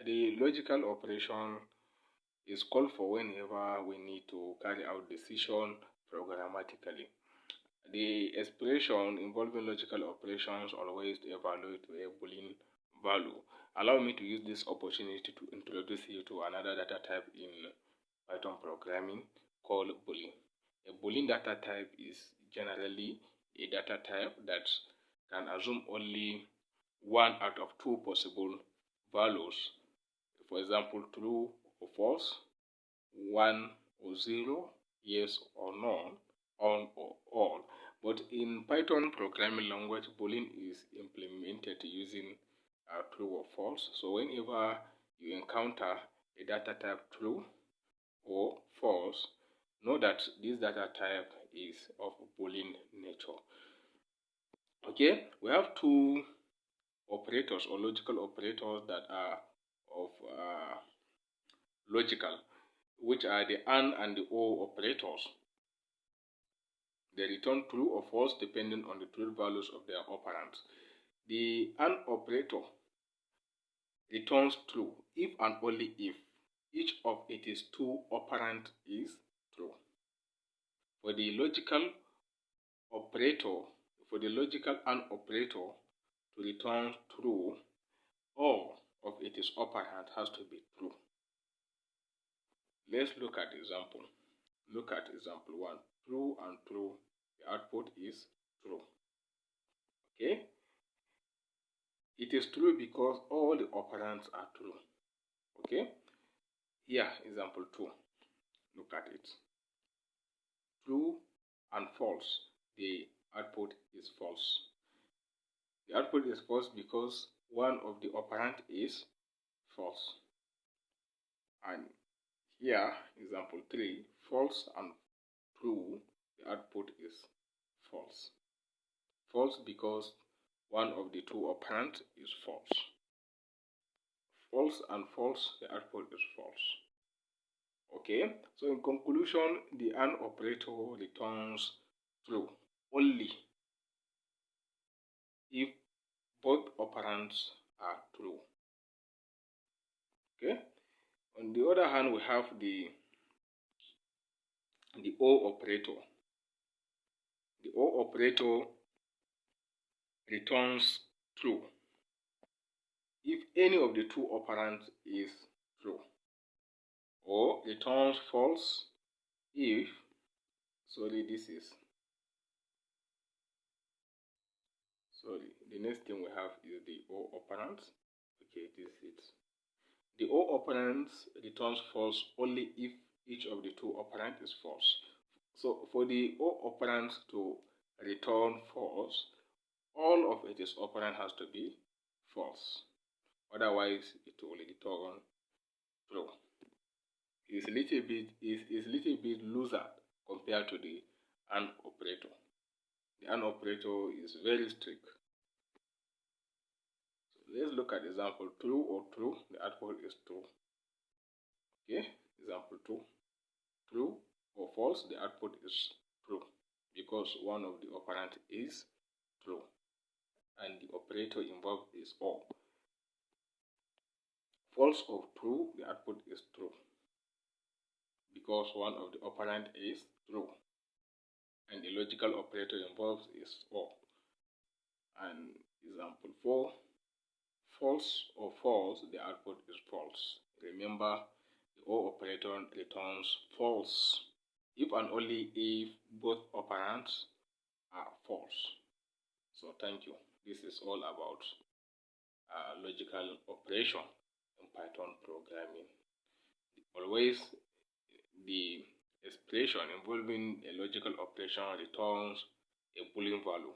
The logical operation is called for whenever we need to carry out decision programmatically. The expression involving logical operations always evaluate a Boolean value. Allow me to use this opportunity to introduce you to another data type in Python programming called Boolean. A Boolean data type is generally a data type that can assume only one out of two possible values. For example, true or false, 1 or 0, yes or no, on or all. But in Python programming language, Boolean is implemented using true or false. So whenever you encounter a data type true or false, know that this data type is of Boolean nature. Okay, we have two operators or logical operators that are of logical, which are the and the or operators. They return true or false depending on the truth values of their operands. The AND operator returns true if and only if each of its two operands is true. For the logical AND operator to return true, all of its operands has to be true. Let's look at example. Look at example 1. True and true. The output is true. Okay? It is true because all the operands are true. Okay? Here, example 2. Look at it. True and false. The output is false. The output is false because one of the operand is false. And here, example 3. False and true. The output is false. False because one of the two operands is false. False and false, the output is false. Okay, so in conclusion, the AND operator returns true only if both operands are true. Okay, on the other hand, we have the OR operator. The OR operator returns true if any of the two operands is true, or returns false if, the next thing we have is the OR operands. Okay, this is it. The OR operands returns false only if each of the two operands is false. So for the OR operands to return false, all of its operand has to be false. Otherwise, it will return true. It's a little bit looser compared to the AND operator. The AND operator is very strict. So let's look at example true or true. The output is true. Okay, example 2. True or false, the output is true because one of the operand is true and the operator involved is OR. False or true, the output is true because one of the operand is true and the logical operator involved is OR. And example 4. False or false, the output is false. Remember, the OR operator returns false if and only if both operands are false. So thank you. This is all about logical operation in Python programming. Always the expression involving a logical operation returns a Boolean value.